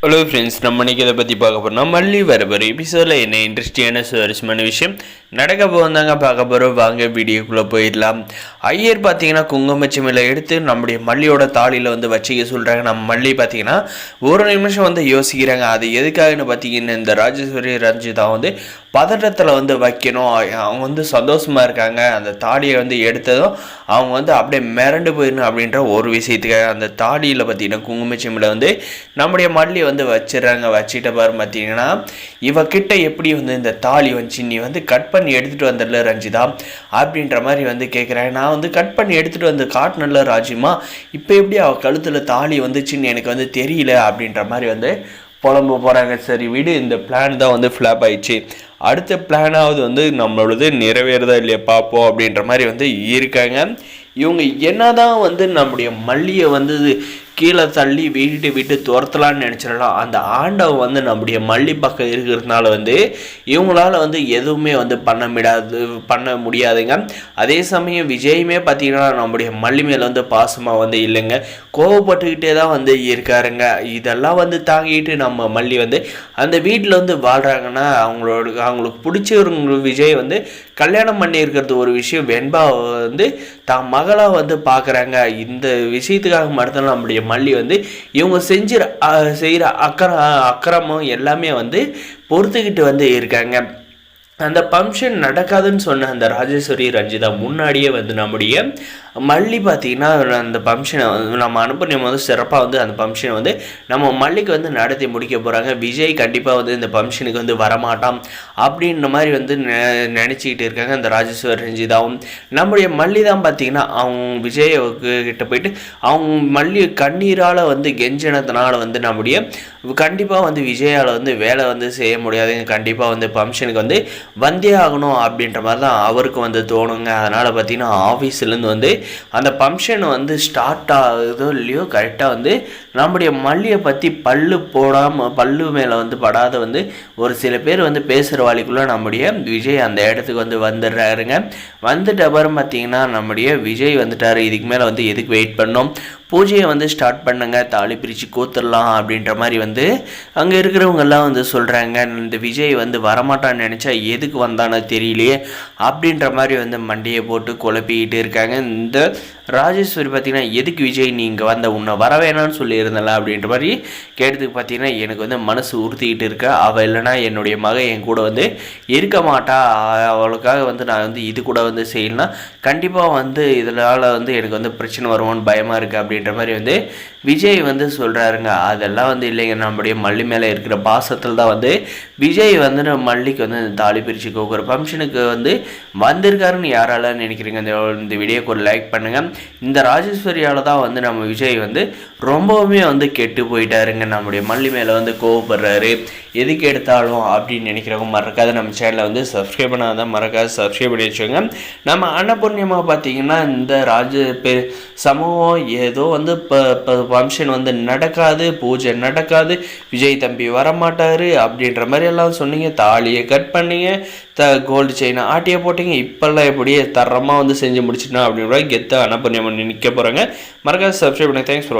Hello friends, நம்ம இன்றைக்கி இதை பற்றி பார்க்க போகிறோம். மல்லி வரப்போகிற எபிசோடில் என்ன இன்ட்ரெஸ்டிங்கான சுவாரஸ்யமான விஷயம் நடக்க போந்தாங்க பார்க்க போகிறோம். வாங்க வீடியோக்குள்ளே போயிடலாம். ஐயர் பார்த்தீங்கன்னா குங்குமச்சிமில் எடுத்து நம்முடைய மல்லியோட தாலியில் வந்து வச்சுக்க சொல்கிறாங்க. நம்ம மல்லி பார்த்தீங்கன்னா ஒரு நிமிஷம் வந்து யோசிக்கிறாங்க. அது எதுக்காகன்னு பார்த்தீங்கன்னா, இந்த ராஜேஸ்வரி ரஞ்சிதா வந்து பதட்டத்தில் வந்து வைக்கணும். அவங்க வந்து சந்தோஷமாக இருக்காங்க. அந்த தாலியை வந்து எடுத்ததும் அவங்க வந்து அப்படியே மிரண்டு போயிடணும் அப்படின்ற ஒரு விஷயத்துக்காக அந்த தாலியில் பார்த்தீங்கன்னா குங்குமச்சிமில் வந்து நம்முடைய மல்லி வந்து வச்சிடறாங்க. வச்சுட்ட பாரு பார்த்தீங்கன்னா, இவகிட்ட எப்படி வந்து இந்த தாலி வந்துச்சு, நீ வந்து கட் பண்ணி எடுத்துகிட்டு வந்துடல ரஞ்சிதா அப்படின்ற மாதிரி வந்து கேட்குறேன். நான் வந்து கட் பண்ணி எடுத்துகிட்டு வந்து காட்டினல ராஜிமா, இப்போ எப்படி அவள் கழுத்தில் தாலி வந்துச்சுன்னு எனக்கு வந்து தெரியல அப்படின்ற மாதிரி வந்து புலம்பு போகிறாங்க. சரி விடு, இந்த பிளான் தான் வந்து ஃப்ளாப் ஆயிடுச்சு. அடுத்த பிளானாவது வந்து நம்மளோடது நிறைவேறதா இல்லையா பார்ப்போம் அப்படின்ற மாதிரி வந்து இருக்காங்க. இவங்க என்னதான் வந்து நம்முடைய மல்லியை வந்து கீழே தள்ளி வீட்டு விட்டு துரத்தலான்னு நினச்சிடலாம். அந்த ஆண்டவன் வந்து நம்முடைய மல்லி பக்கம் இருக்கிறதுனால வந்து இவங்களால வந்து எதுவுமே வந்து பண்ண முடியாதுங்க. அதே சமயம் விஜயுமே பார்த்தீங்கன்னா நம்முடைய மல்லி மேலே வந்து பாசமாக வந்து இல்லைங்க, கோவப்பட்டுக்கிட்டே தான் வந்து இருக்காருங்க. இதெல்லாம் வந்து தாங்கிட்டு நம்ம மல்லி வந்து அந்த வீட்டில் வந்து வாழ்கிறாங்கன்னா அவங்களுக்கு பிடிச்சவங்க விஜய் வந்து கல்யாணம் பண்ணி இருக்கிறது ஒரு விஷயம். வெண்பா வந்து தான் மகளாக வந்து பார்க்குறாங்க. இந்த விஷயத்துக்காக மட்டும்தான் நம்முடைய மல்லி வந்து இவங்க செய்கிற அக்கிரமம் எல்லாமே வந்து பொறுத்துக்கிட்டு வந்து இருக்காங்க. அந்த ஃபங்க்ஷன் நடக்காதுன்னு சொன்ன அந்த ராஜேஸ்வரி ரஞ்சிதா முன்னாடியே வந்து நம்முடைய மல்லி பார்த்திங்கன்னா அந்த ஃபங்க்ஷனை நம்ம அனுப்பும் வந்து சிறப்பாக வந்து அந்த ஃபங்க்ஷனை வந்து நம்ம மல்லிக்கு வந்து நடத்தி முடிக்க போகிறாங்க. விஜய் கண்டிப்பாக வந்து இந்த ஃபங்க்ஷனுக்கு வந்து வரமாட்டான் அப்படின்ற மாதிரி வந்து நினச்சிக்கிட்டு இருக்காங்க அந்த ராஜேஸ்வரி ரஞ்சிதாவும். நம்முடைய மல்லி தான் பார்த்திங்கன்னா அவங்க விஜய் கிட்ட போயிட்டு அவங்க மல்லி கண்ணீரால் வந்து கெஞ்சினதுனால வந்து நம்முடைய கண்டிப்பாக வந்து விஜயால் வந்து வேலை வந்து செய்ய முடியாதுங்க. கண்டிப்பாக வந்து ஃபங்க்ஷனுக்கு வந்து வந்தே ஆகணும் அப்படின்ற மாதிரி தான் அவருக்கு வந்து தோணுங்க. அதனால் பார்த்திங்கன்னா ஆஃபீஸ்லேருந்து வந்து அந்த ஃபங்க்ஷன் வந்து ஸ்டார்ட் ஆகுதோ இல்லையோ கரெக்டாக வந்து நம்முடைய மல்லியை பற்றி பல்லு மேலே வந்து படாத வந்து ஒரு சில பேர் வந்து பேசுகிற வாளிக்குள்ளே நம்முடைய விஜய் அந்த இடத்துக்கு வந்து வந்துடுறாருங்க. வந்துட்டு அப்புறம் பார்த்திங்கன்னா நம்முடைய விஜய் வந்துட்டார். இதுக்கு மேலே வந்து எதுக்கு வெயிட் பண்ணோம், பூஜையை வந்து ஸ்டார்ட் பண்ணுங்க, தாலி பிரித்து கூத்துடலாம் அப்படின்ற மாதிரி வந்து அங்கே இருக்கிறவங்கெல்லாம் வந்து சொல்கிறாங்க. இந்த விஜய் வந்து வரமாட்டான்னு நினச்சா எதுக்கு வந்தானோ தெரியலையே அப்படின்ற மாதிரி வந்து மண்டையை போட்டு குழப்பிக்கிட்டு இருக்காங்க. இந்த ராஜேஸ்வரி பார்த்திங்கன்னா, எதுக்கு விஜய் நீ இங்கே வந்த, உன்னை வர வேணான்னு சொல்லியிருந்தல அப்படின்ற மாதிரி கேட்டதுக்கு பார்த்திங்கன்னா, எனக்கு வந்து மனசு உறுத்திக்கிட்டு இருக்கா. அவள் இல்லைனா என்னுடைய மகன் என் கூட வந்து இருக்க மாட்டா. அவளுக்காக வந்து நான் வந்து இது கூட வந்து செய்யலைன்னா கண்டிப்பாக வந்து இதனால் வந்து எனக்கு வந்து பிரச்சனை வருவோன்னு பயமாக இருக்குது அப்படின்ற மாதிரி வந்து விஜய் வந்து சொல்கிறாருங்க. அதெல்லாம் வந்து இல்லைங்க, நம்முடைய மல்லி மேலே இருக்கிற பாசத்தில் தான் வந்து விஜய் வந்து நம்ம மல்லிக்கு வந்து தாலி பிரித்து கோக்குற ஃபங்க்ஷனுக்கு வந்து வந்திருக்காருன்னு யாரால நினைக்கிறீங்க? இந்த வீடியோக்கு ஒரு லைக் பண்ணுங்கள். இந்த ராஜேஸ்வரியால் தான் வந்து நம்ம விஜய் வந்து ரொம்பவுமே வந்து கெட்டு போயிட்டாருங்க. நம்முடைய மல்லி மேலே வந்து கோவப்படுறாரு எதுக்கு எடுத்தாலும் அப்படின்னு நினைக்கிறவங்க மறக்காத நம்ம சேனலை வந்து சப்ஸ்கிரைப் பண்ணாதான் மறக்காத சப்ஸ்கிரைப் பண்ணி வச்சுக்கோங்க. நம்ம அன்னபூர்ணியமாக பார்த்தீங்கன்னா இந்த சமூகம் ஏதோ வந்து இப்போ ஃபங்க்ஷன் வந்து நடக்காது, பூஜை நடக்காது, விஜய் தம்பி வரமாட்டார் அப்படின்ற மாதிரி எல்லாம் சொன்னீங்க. தாலியை கட் பண்ணீங்க, கோல்டு செயினை ஆட்டியை போட்டிங்க. இப்போல்லாம் எப்படியே தரமாக வந்து செஞ்சு முடிச்சுட்டோம் அப்படின்ற கெத்தாக அன்னபூர்ணியமாக நிற்க போகிறாங்க. மறக்காத சப்ஸ்கிரைப் பண்ணுங்கள். தேங்க்ஸ் ஃபார் வாட்சிங்.